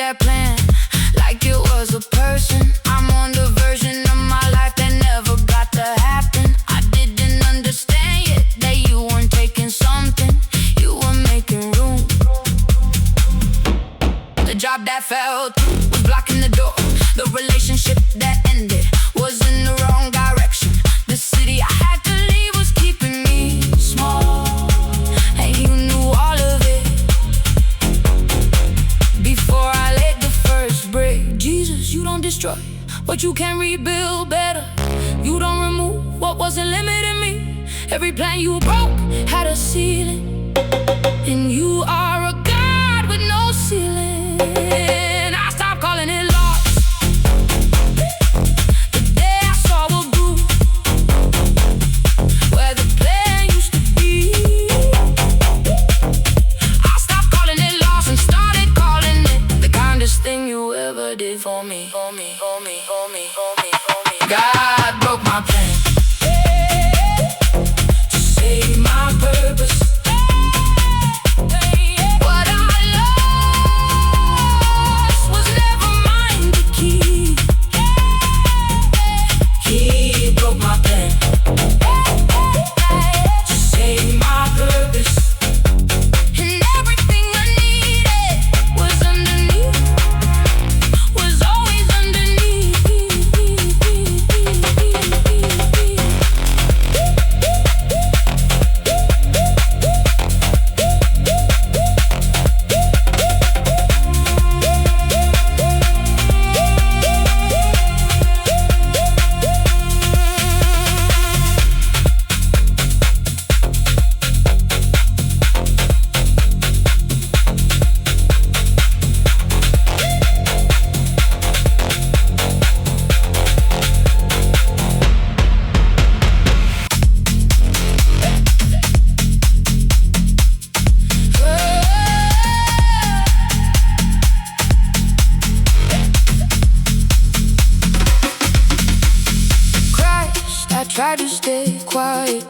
that plan like it was a person. I'm on the version of my life that never got to happen. I didn't understand yet that you weren't taking something, you were making room. The job that fell through was blocking the door. The relationship that ended was in the wrong direction. The city I had to leave was keeping me small, and you knew all of it before I laid the first brick. Jesus, you don't destroy, but you can rebuild better. You don't remove what wasn't limiting me. Every plan you broke had a ceiling, and you are a God with no ceiling. I stopped calling it lost the day I saw a groove where the plan used to be. I stopped calling it lost and started calling it the kindest thing you ever did for me. God broke my plan to save my purpose. What I lost was never mine to keep. He broke my plan to save my purpose. And everything I needed was underneath, was always underneath. I tried to stay quiet.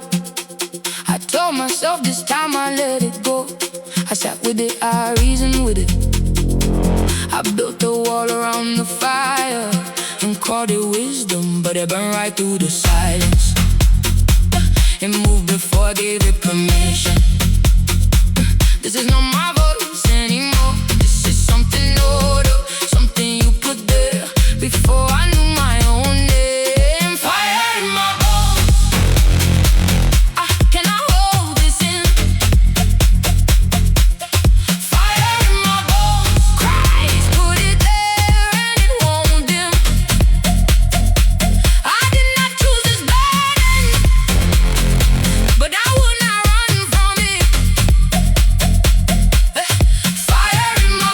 I told myself this time I let it go. I sat with it, I reasoned with it. I built a wall around the fire and called it wisdom, but it burned right through the silence. It moved before I gave it permission. This is not my voice anymore. This is something older, something you put there before I knew my own name. Fire in my bones, I cannot hold this in. Fire in my bones, Christ put it there and it won't dim. I did not choose this burden, but I will not run from it. Fire in my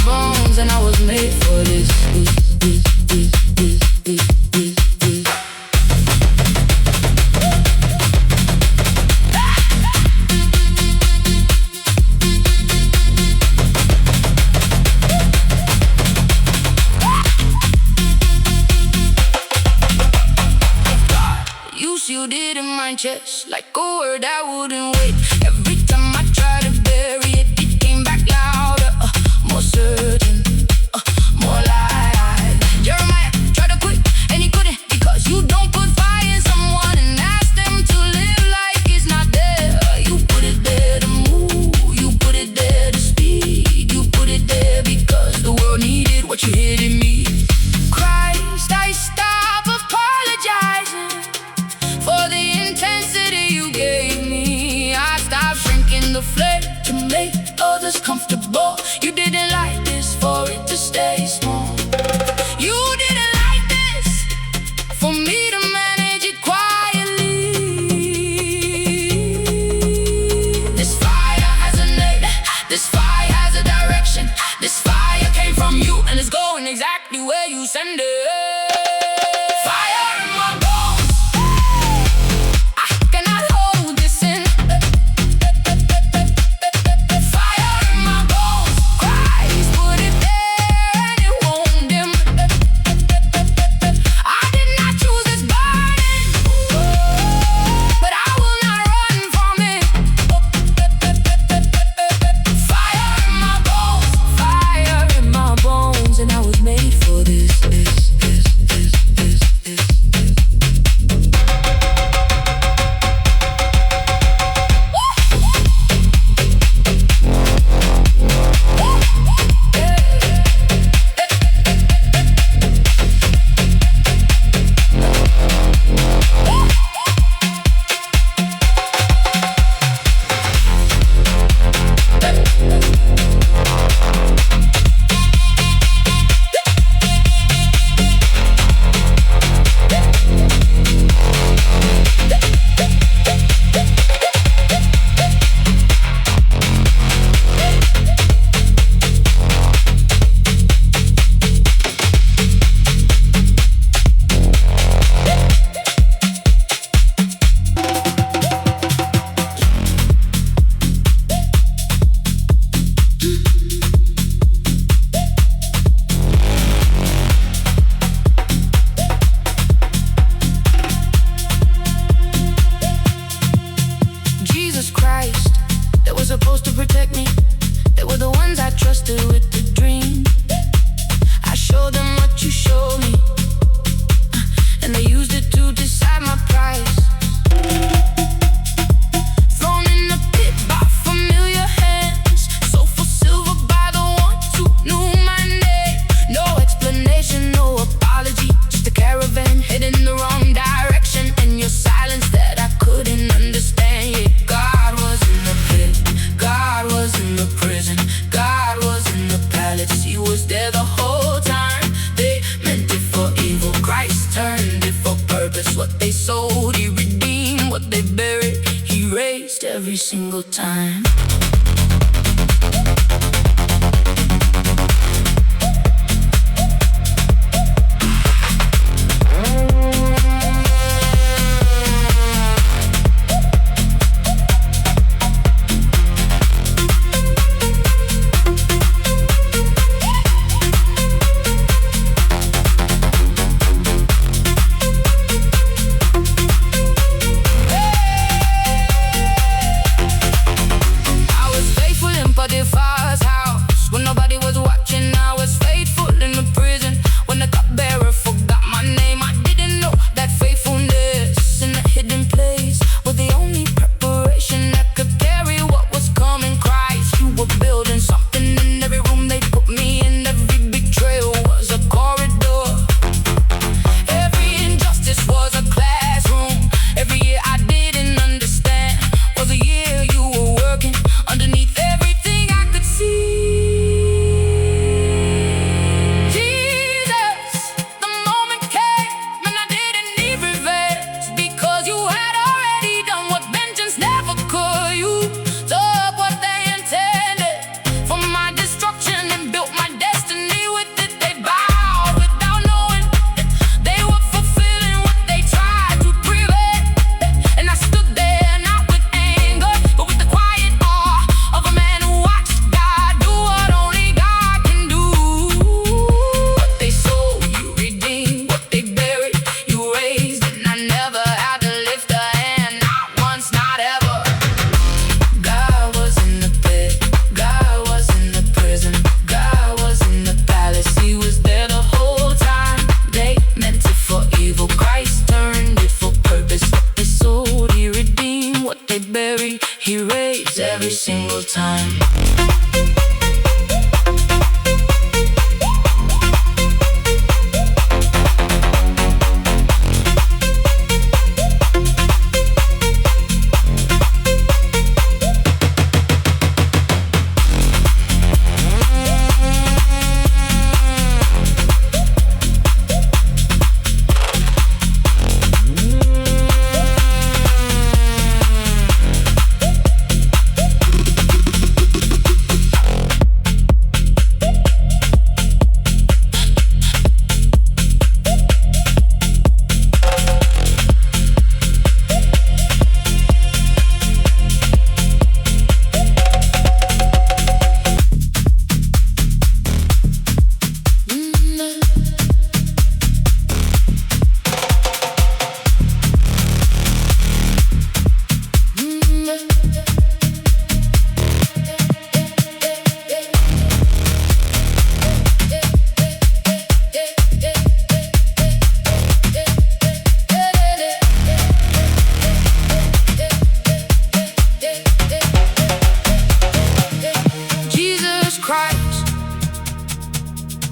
bones, and I was made for this. You sealed it in my chest like a word I wouldn't wait. Every time I tried to bury it, it came back louder, more certain, more live. Jeremiah tried to quit and he couldn't, because you don't put fire in someone and ask them to live like it's not there. You put it there to move, you put it there to speak, you put it there because the world needed what you hid in me. Christ, I stop apologizing for the intensity you gave me. I stopped shrinking the flame to make others comfortable. You didn't like this for it to stay small. You didn't like this for me to manage it quietly. This fire has a name, this fire has a direction. This fire came from you and it's going exactly where you send it. Fire in my bones, I cannot hold this in. Fire in my bones, Christ put it there and it won't dim. I did not choose this burden, but I will not run from it. Fire in my bones, they sold, he redeemed. What they buried, he raised every single time. He raised every single time.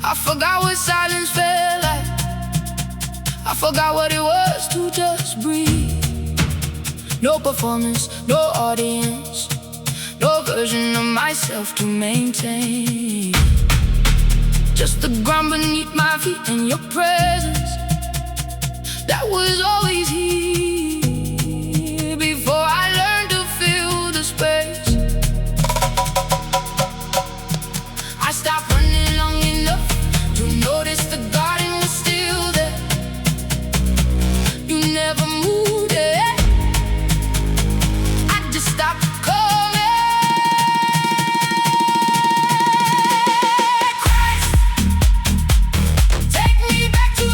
I forgot what silence felt like. I forgot what it was to just breathe. No performance, no audience, no version of myself to maintain. Just the ground beneath my feet and your presence that was always here before I learned to feel the space. I stopped running long enough to notice the garden was still there. You never moved it. I just stopped coming. Christ, take me back to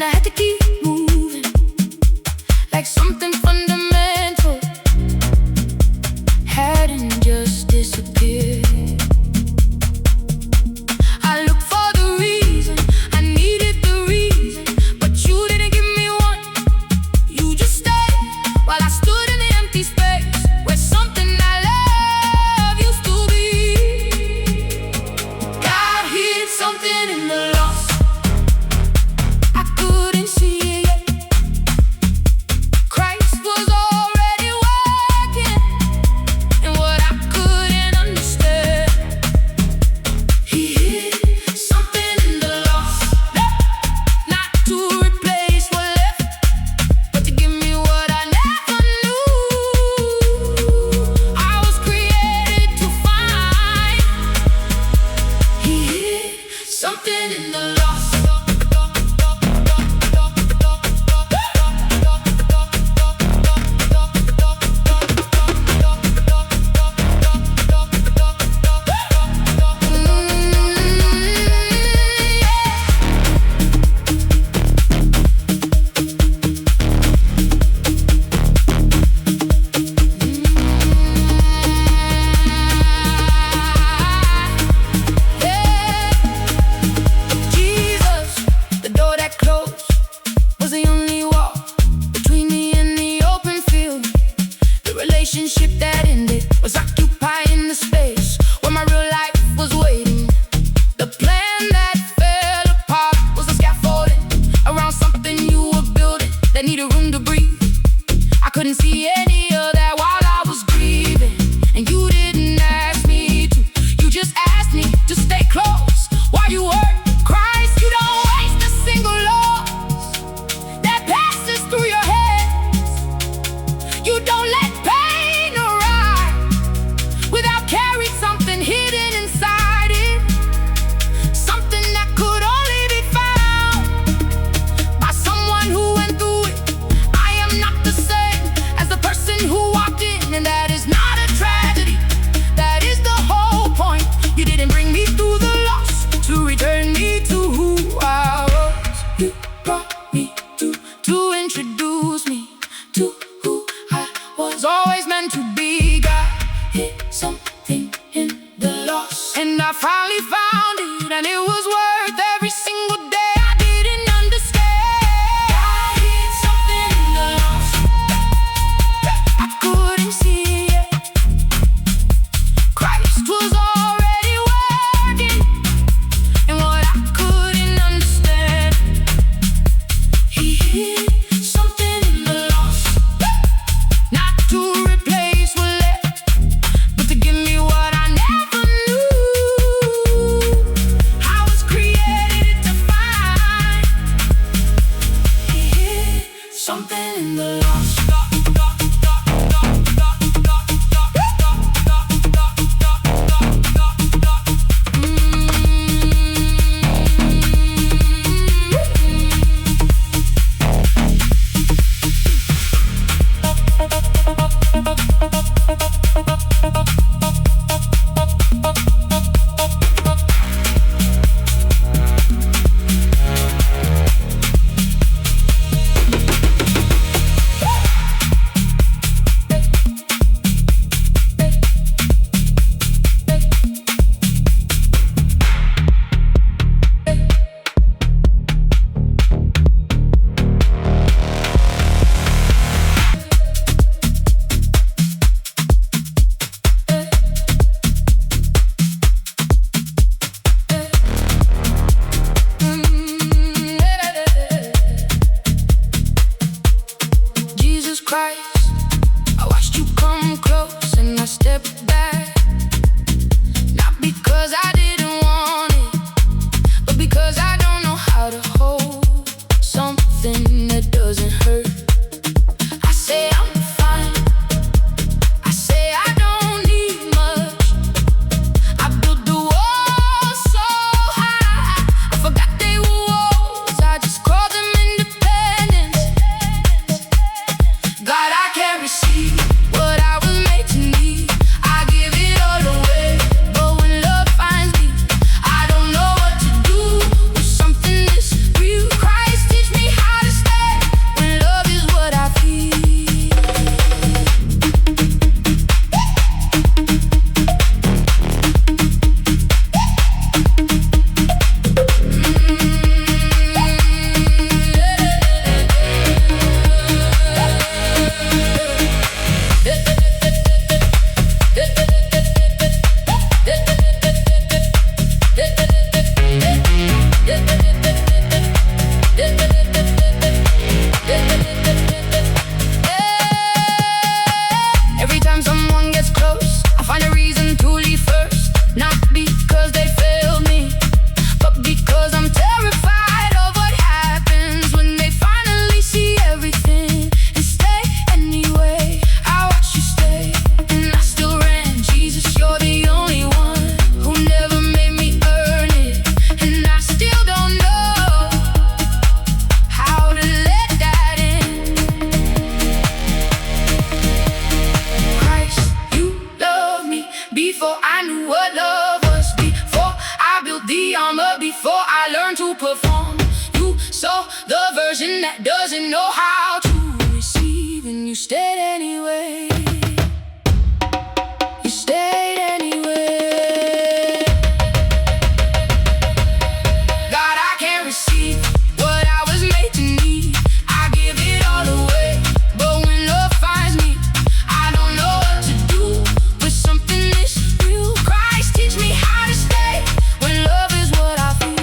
and I had to keep moving, like something fundamental hadn't just disappeared. I looked for the reason, I needed the reason, but you didn't give me one. You just stayed while I stood in the empty space where something I love used to be. God hid something in the loss. I couldn't see it yet. Christ So the version that doesn't know how to receive, and you stayed anyway. You stayed anyway. God, I can't receive what I was made to need. I give it all away, but when love finds me, I don't know what to do with something this real. Christ, teach me how to stay when love is what I feel.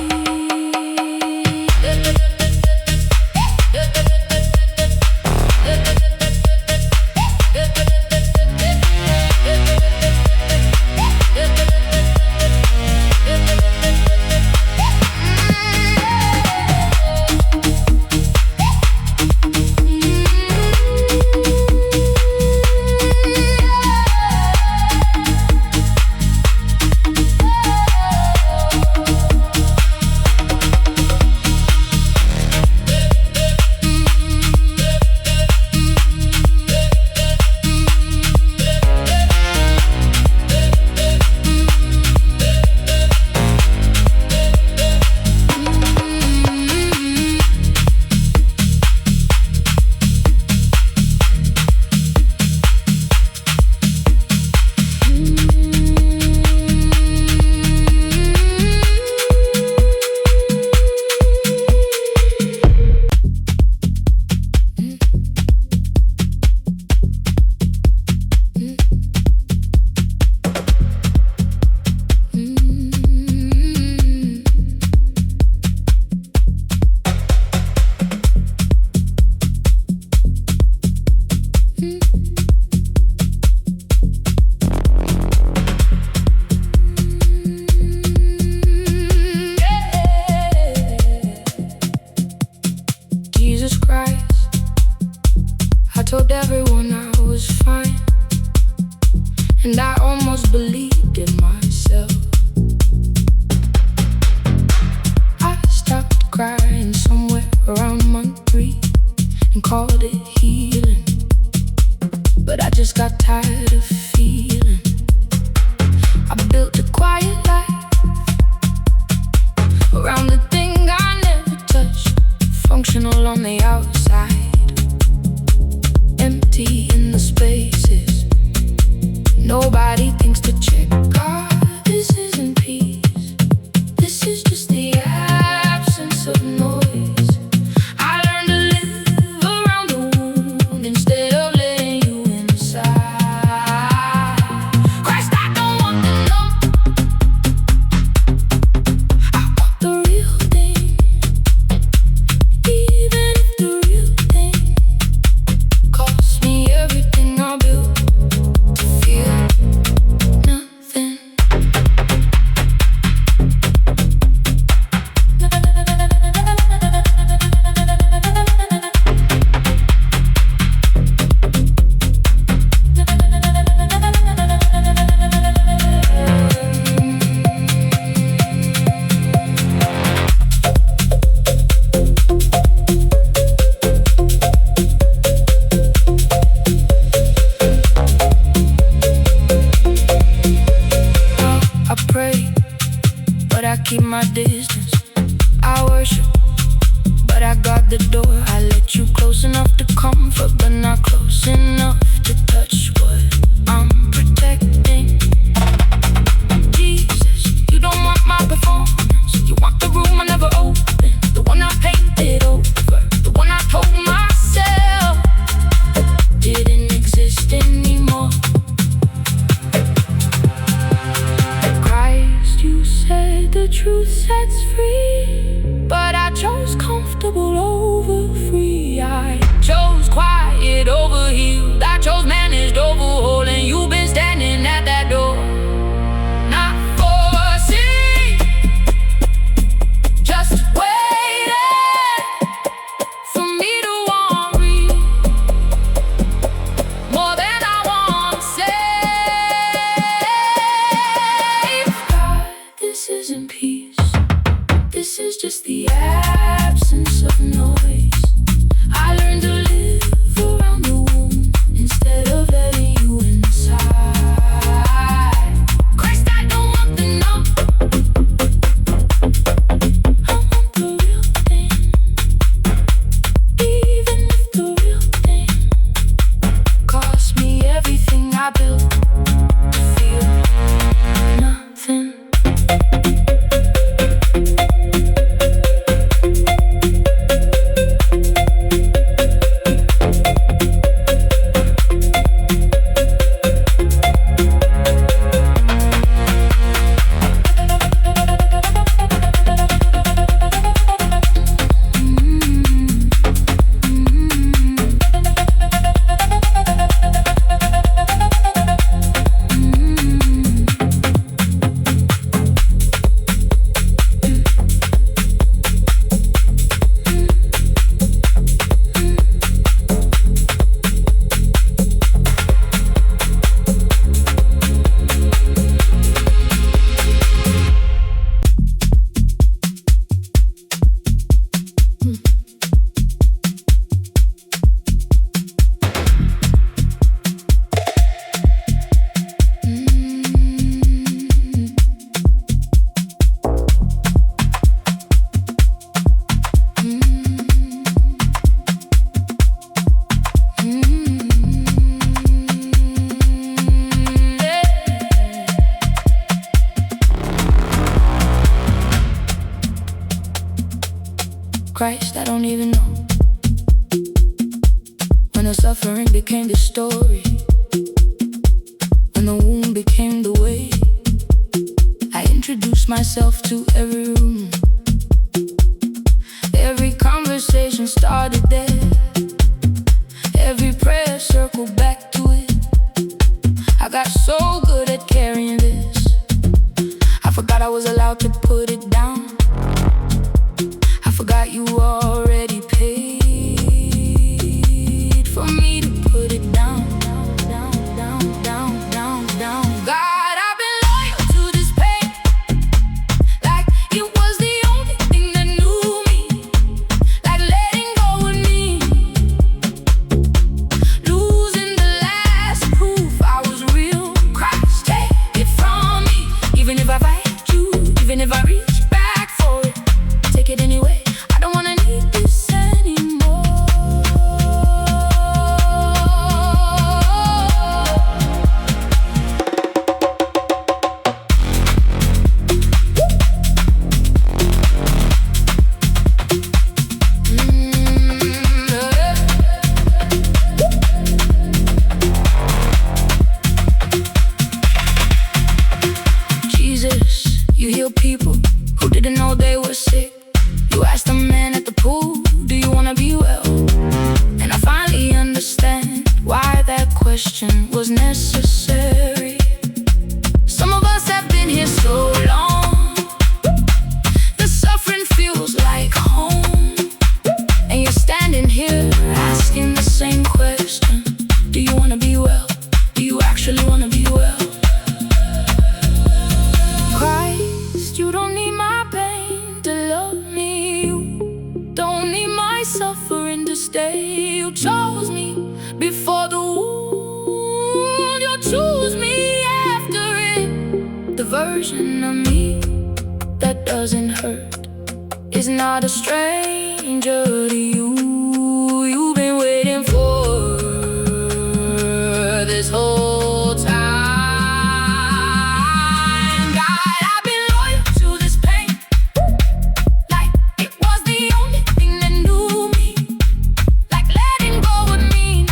Jesus Christ, I told everyone I was fine, and I almost believed in myself. I stopped crying somewhere around month 3 and called it healing, but I just got tired of feeling. I built a quiet life around the thing I never touched, functional on the outside, empty in the spaces. Nobody thinks to check. God, this isn't peace. This is just the absence of noise. I learned to live around the wound instead of letting you inside. Christ, I don't want the numb, I want the real thing. Even if the real thing costs me everything I built to feel nothing. I pray, but I keep my distance. I worship, but I guard the door. I let you close enough to comfort, but not close enough to touch what I'm protecting. Jesus, you don't want my performance. You want the room I never opened, the one I painted over, the one I told myself didn't exist anymore. Christ, you said the truth sets free, but I chose comfortable over free. I chose quiet over healed. I chose managed over whole, and you've been standing at that door, not forcing, just waiting for me to want real more than I want safe. God, this isn't peace. This is just the absence of noise. Christ, I don't even know. When the suffering became the story, when the wound became the way, I introduced myself to every room. Every conversation started there. Every prayer circled back to it. I got so good at carrying this, I forgot I was allowed to put it down. I forgot you already paid for me to put it down, down, down, down, down, down, down. God, I've been loyal to this pain, like it was the only thing that knew me, like letting go would mean losing the last proof I was real. Christ, take it from me, even if I fight you, even if I reach back for it, take it anyway. I don't wanna need this anymore. Jesus, you heal people who didn't know they were sick. You asked the man at the pool, do you wanna be well? And I finally understand why that question was necessary. Some of us have been here so long, the suffering feels like home. And you're standing here asking the same question. Do you wanna be well? Do you actually wanna be well? Christ, you don't need my pain to love me. You don't need my suffering to stay. You chose me before the wound. You'll choose me after it. The version of me that doesn't hurt is not a stranger to you. You've been waiting for this whole time. God, I've been loyal to this pain, like it was the only thing that knew me, like letting go would mean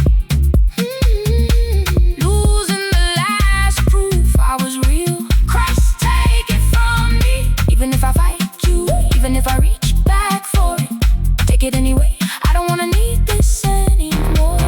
losing the last proof I was real. Christ, take it from me, even if I fight you, even if I reach back for it, take it anyway. I don't wanna need this anymore.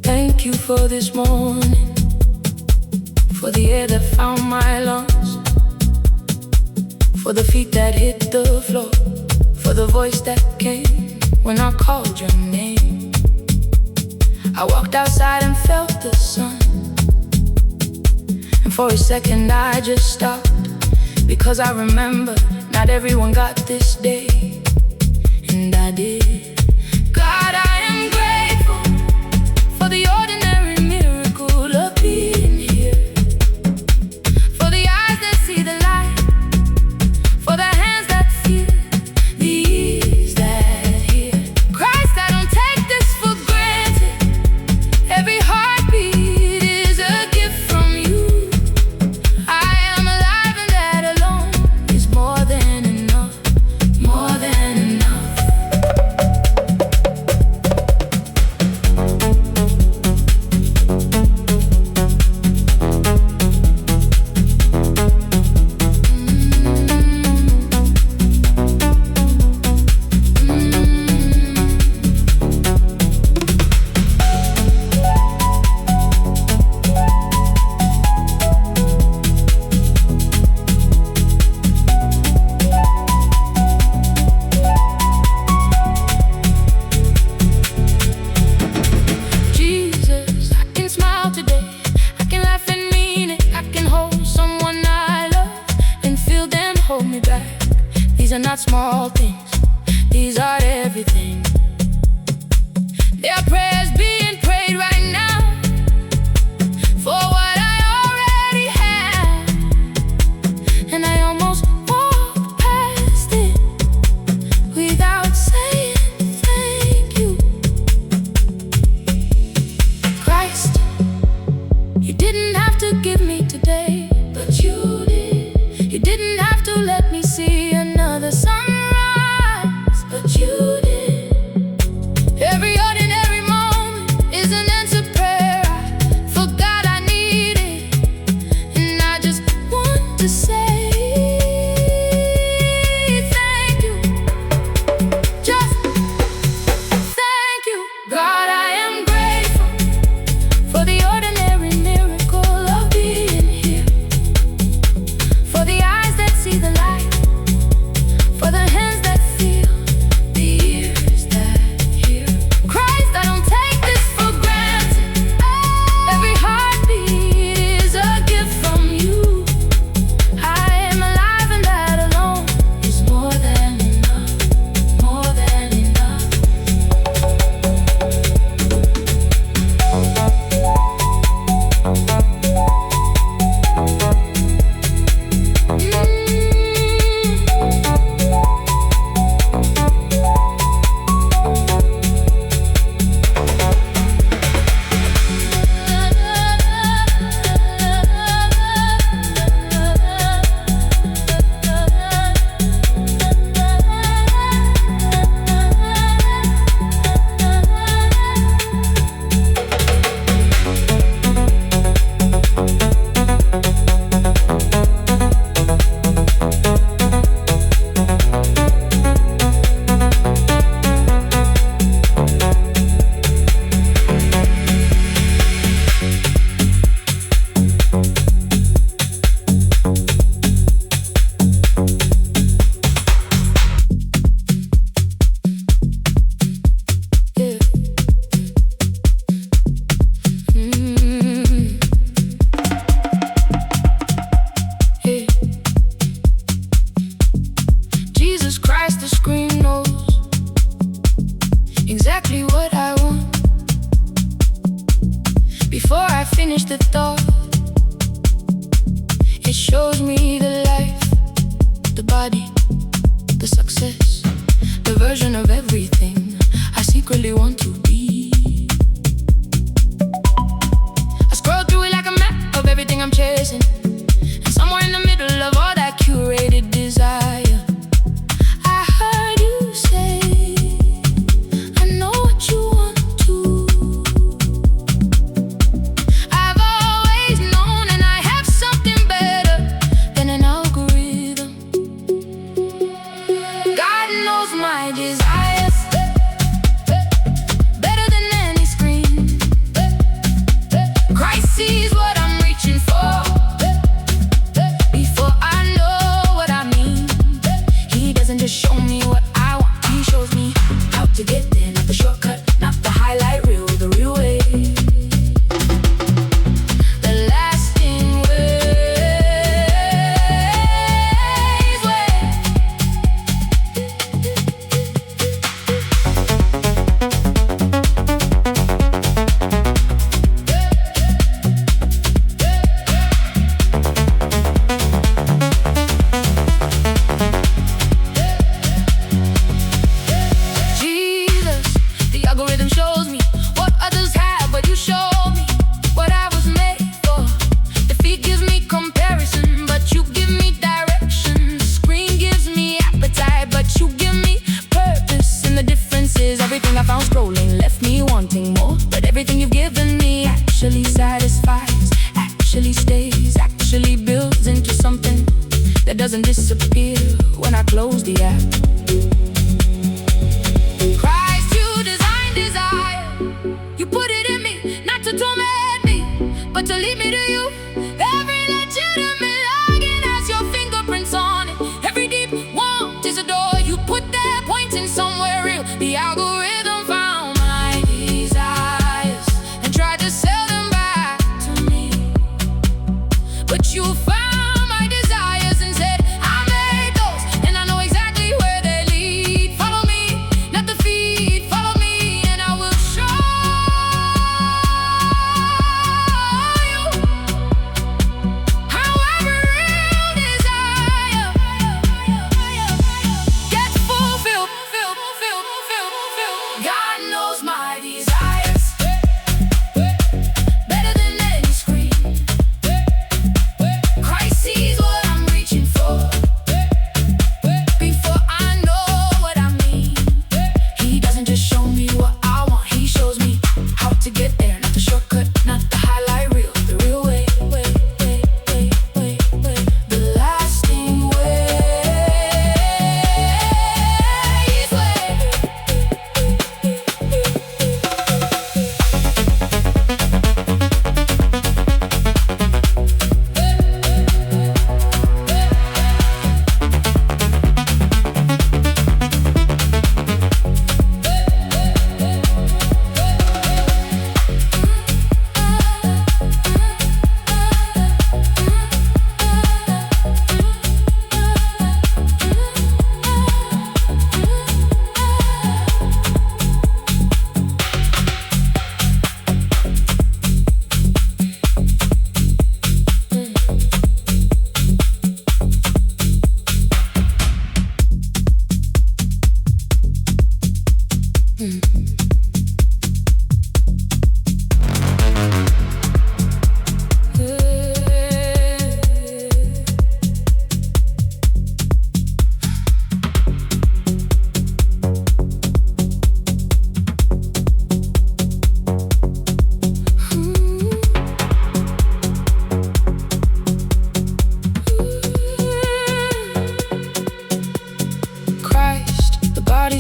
Thank you for this morning, for the air that found my lungs, for the feet that hit the floor, for the voice that came when I called your name. I walked outside and felt the sun, and for a second I just stopped, because I remember not everyone got this day, and I did. God, I am grateful for the ordinary miracle of being here, for the eyes that see the light, back. These are not small things, these are everything. There are prayers being prayed right now for what I already have, and I almost walked past it without saying thank you. Christ, you didn't have to give me today, but you did. You didn't have to let me see another sunrise, but you did. Every ordinary moment is an answered prayer. I forgot I needed, and I just want to say thank you. Just thank you. God, I am grateful for the ordinary miracle of being here, for the eyes that see the light, for the hands that feel, the ears that hear. Christ, I don't take this for granted. Every heartbeat is a gift from you. I am alive, and that alone is more than enough, more than enough. Jesus Christ, the screen knows exactly what I want. Before I finish the thought, it shows me the life, the body, the success, the version of everything I secretly want to be. I scroll through it like a map of everything I'm chasing, and somewhere in the middle of all that curated desire, I heard you say, I know what you want to. I've always known, and I have something better than an algorithm. God knows my desires better than any screen. Christ sees what I'm reaching for before I know what I mean. He doesn't just show me what I want, he shows me how to get there. Not the shortcut, not the highlight reel, the real way, the lasting Jesus, the algorithm shows me what others have, but you show me what I was made for. The feed gives me comparison, but you give me direction. The screen gives me appetite, but you give me purpose. And the difference is everything I found scrolling left me wanting more, but everything you've given me actually satisfies, actually stays, actually builds into something that doesn't disappear when I close the app. Christ, you designed desire. You put it in me, not to torment me, but to lead me to you. Every legitimate login has your fingerprints on it. Every deep want is a door you put there, pointing somewhere real. The algorithm found my desires and tried to sell them back to me, but you found my desires and said, I made those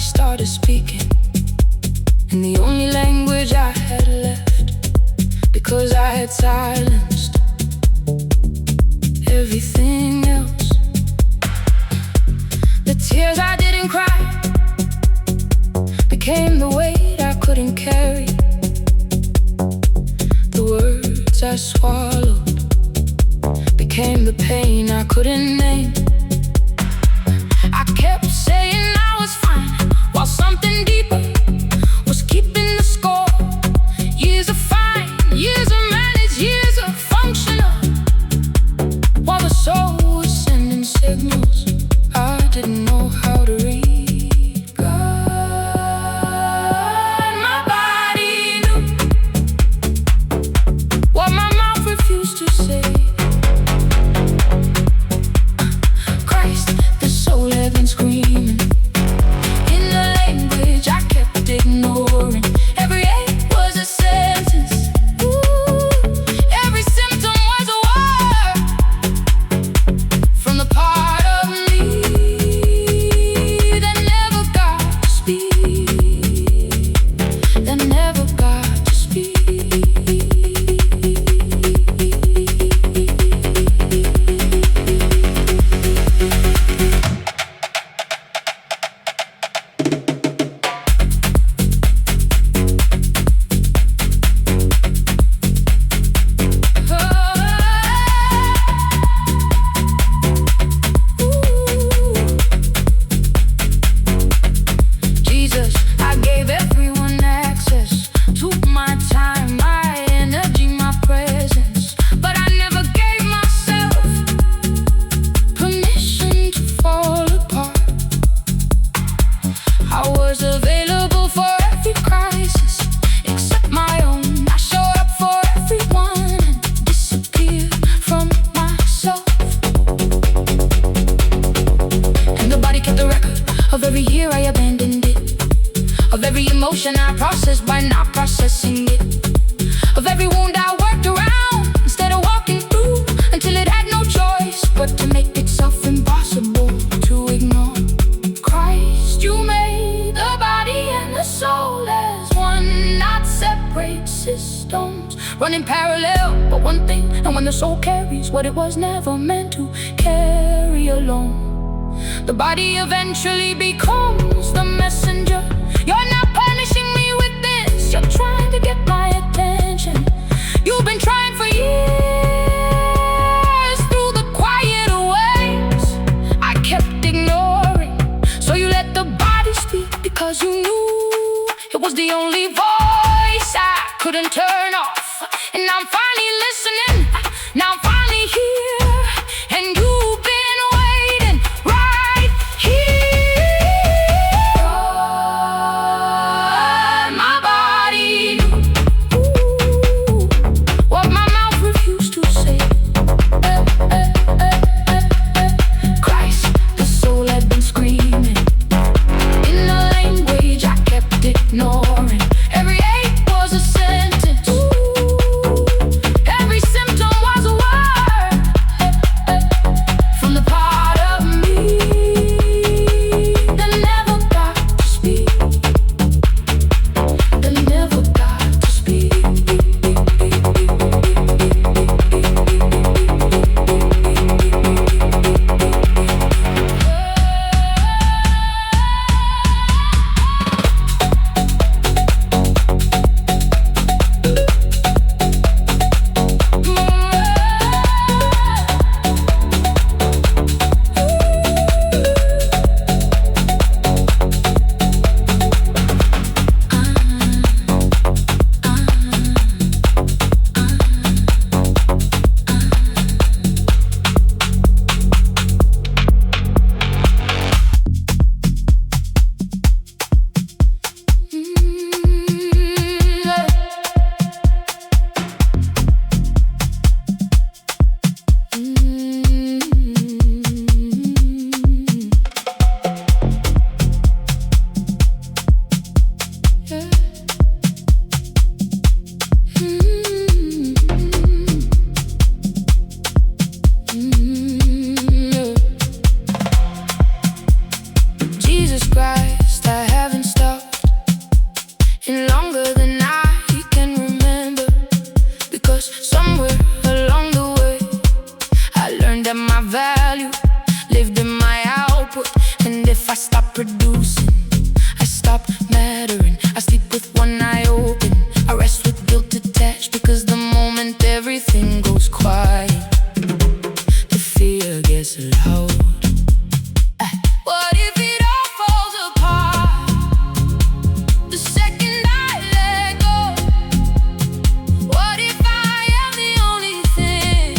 Started speaking in the only language I had left, because I had silenced everything else. The tears I didn't cry became the weight I couldn't carry. The words I swallowed became the pain I couldn't name. I kept saying I was fine, while something deeper was keeping the score. Years of fine, years of managed, years of functional, while the soul was sending signals I didn't know how to read. God, my body knew what my mouth refused to say. Christ, the soul had been screaming in the language I kept ignoring. Every ache was a sentence. Ooh, every symptom was a word from the part of me that never got to speak, that never got to speak. Jesus, I gave everyone access to my time, my energy, my presence, but I never gave myself permission to fall apart. I was available for every crisis except my own. I showed up for everyone and disappeared from myself. And the body kept the record of every year I abandoned it, of every emotion I processed by not processing it, of every wound I worked around instead of walking through, until it had no choice but to make itself impossible to ignore. Christ, you made the body and the soul as one, not separate systems running parallel, but one thing. And when the soul carries what it was never meant to carry alone, the body eventually becomes the messenger. You're not punishing me with this, you're trying to get my attention. You've been trying for years through the quieter ways I kept ignoring. So you let the body speak because you knew it was the only voice I couldn't turn off. And I'm finally listening, now I'm finally here, and you've been waiting right here. God, my body knew what my mouth refused to say. Christ, the soul had been screaming in the language I kept ignoring. Every ache was a sentence. Every symptom And if I stop producing, I stop mattering. I sleep with one eye open, I rest with guilt detached. Because the moment everything goes quiet, the fear gets loud. What if it all falls apart the second I let go? What if I am the only thing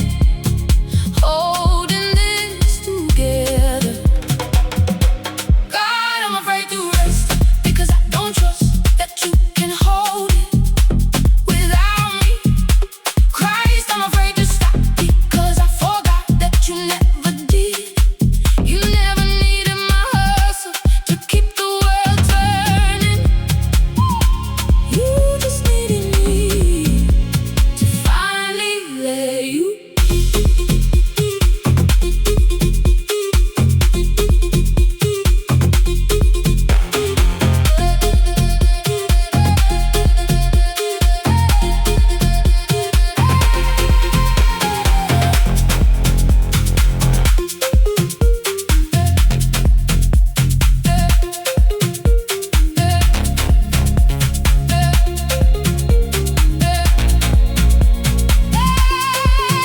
holding this together? God, I'm afraid to rest, because I don't trust that you can hold it without me. Christ, I'm afraid to stop, because I forgot that you never did. You never needed my hustle to keep the world turning. You just needed me to finally let you.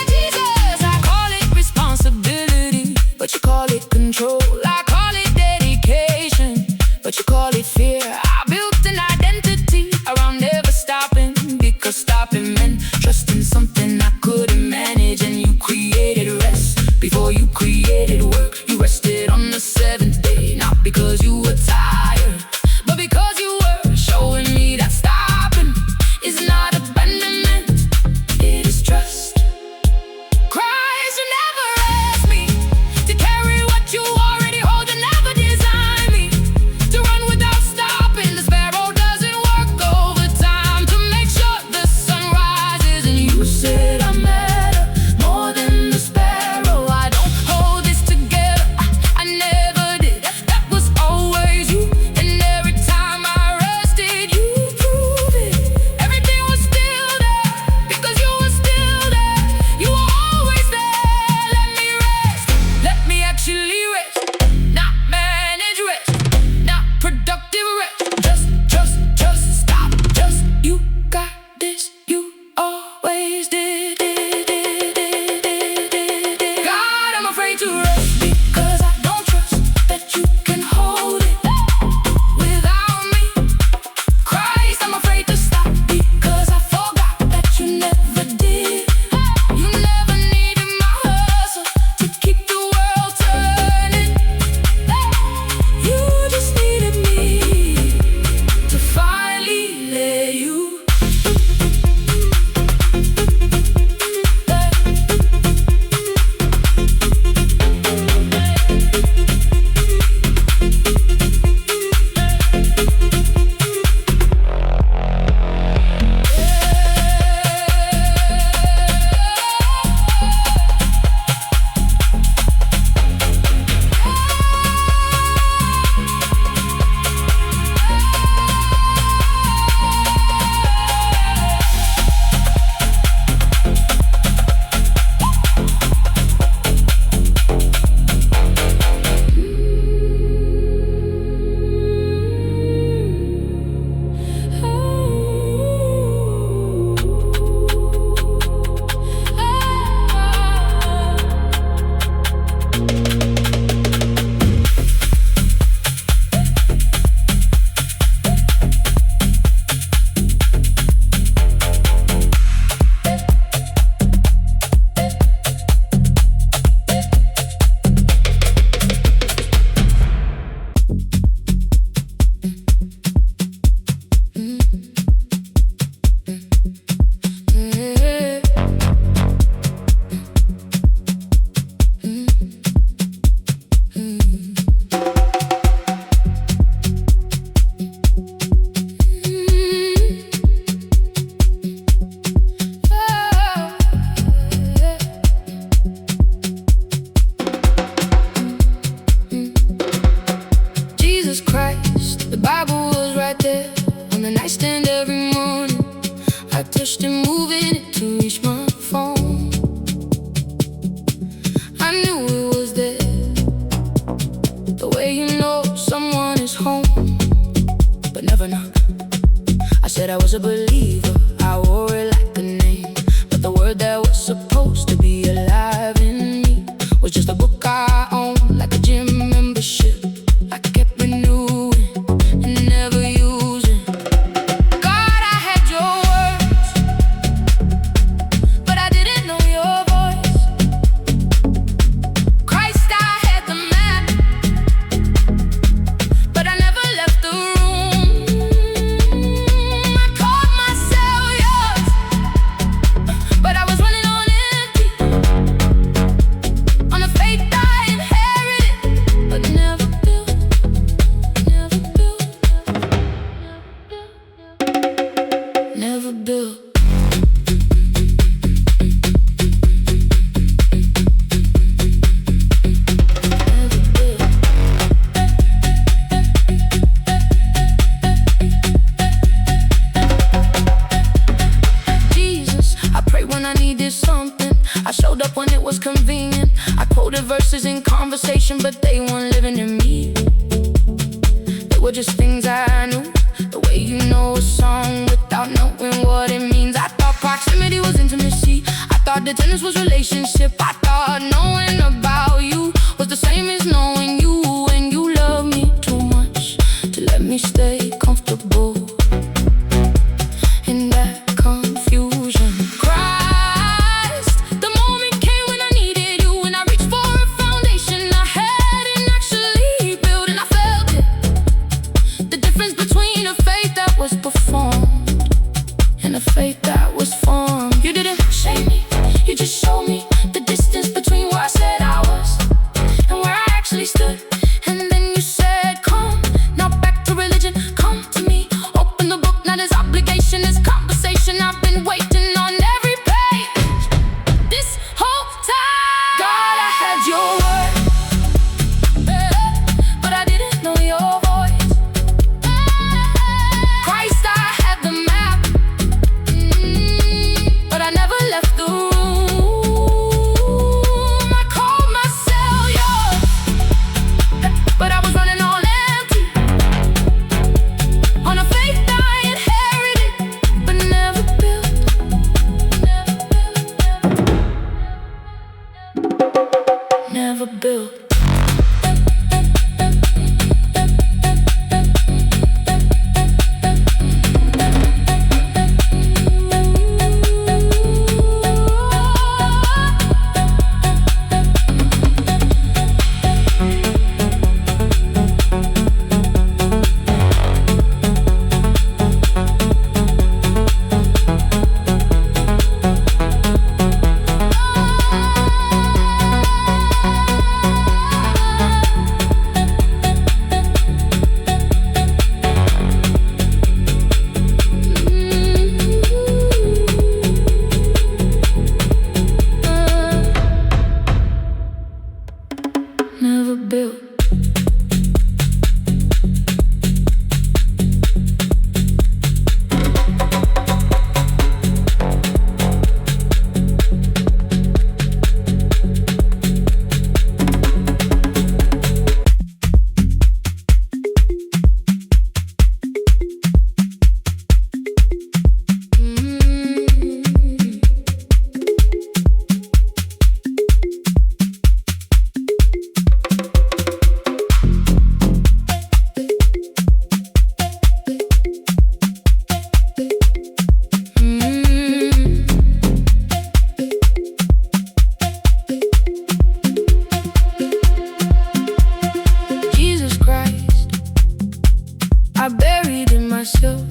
Jesus, I call it responsibility, but you call it control. I call it dedication, but you call it fear. I built an identity around never stopping, because stopping meant trusting something I couldn't manage. And you created rest before you created work. You rested on the seventh day, not because you were tired, but because you were showing me that stopping is not abandonment, it is trust. Christ, you never asked me to carry what you already hold. You never designed me to run without stopping. The sparrow doesn't work overtime to make sure the sun rises. And you said I matter more than the sparrow. I don't hold this together, I never did. That was always said I was a believer, I wore it like a name. But the word that was supposed to be alive in me was just a book I owned, like a gym membership. I kept renewing and never using. God, I had your words, but I didn't know your voice. Christ, I had the map, but I never left the room. I called myself yours, but I was running on empty, on a faith I inherited, but never built, never built, never built. Jesus, I prayed when I needed something. I showed up when it was convenient. I quoted verses in conversation, but they weren't living in me. They were just things I knew, the way you know a song without knowing what it means. I thought proximity was intimacy. I thought the tennis was relationship. I thought knowing about you was the same as knowing you, and you love me too much to let me stay comfortable in that confusion. Christ, the moment came when I needed you, and I reached for a foundation I hadn't actually built, and I felt it. The difference between a faith that was performed and a faith that was formed. You didn't shame me, you just showed me the distance between where I said I was and where I actually stood. And then you said, come, now back to religion, come to me. Open the book, now there's obligation, there's conversation. I've been waiting on every page this whole time. God, I had your word, but I didn't know your voice. Christ, I had the map, but I never left the room. I called myself yours, but I was running on empty, on a faith I inherited, but never built, never built. Never built. Jesus Christ, I buried in myself.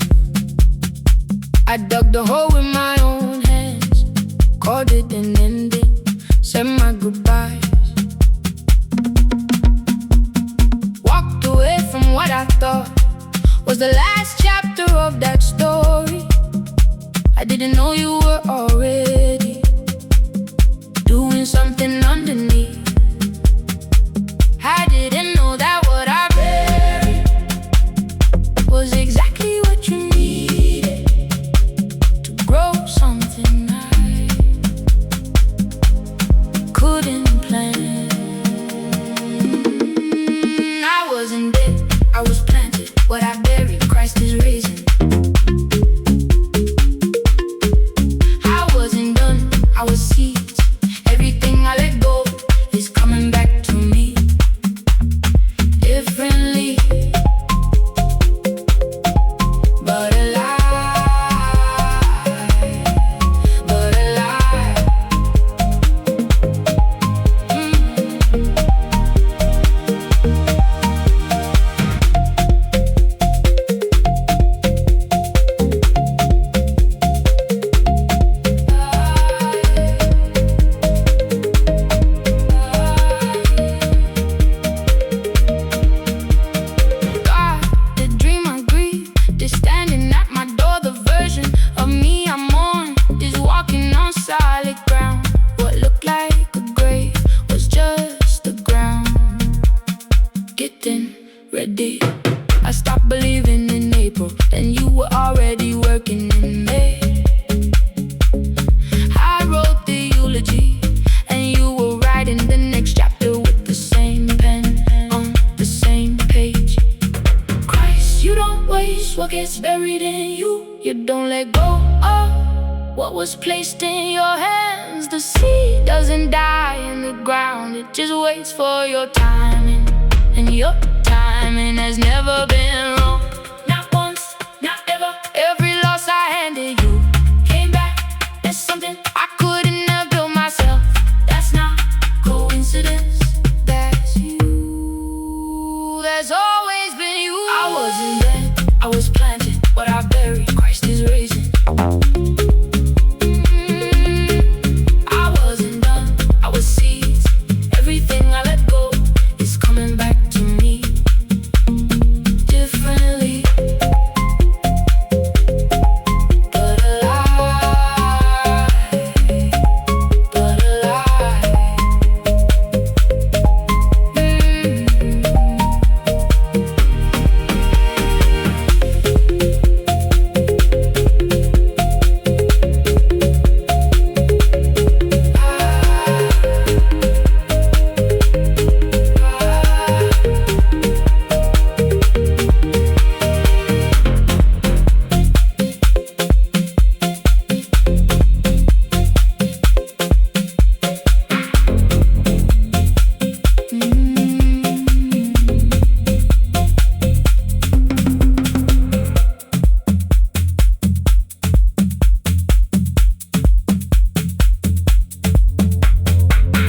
I dug the hole with my own hands, called it an ending, said my goodbyes. Walked away from what I thought was the last chapter of that story. I didn't know you were already doing something underneath. I didn't know that what I buried was exactly what you needed to grow something I couldn't plan. I wasn't dead, I was planted. What I buried, Christ is risen. ready. I stopped believing in April, and you were already working in May. I wrote the eulogy, and you were writing the next chapter with the same pen on the same page. Christ, you don't waste what gets buried in you. You don't let go of what was placed in your hands. The seed doesn't die in the ground, it just waits for your timing. And your timing has never been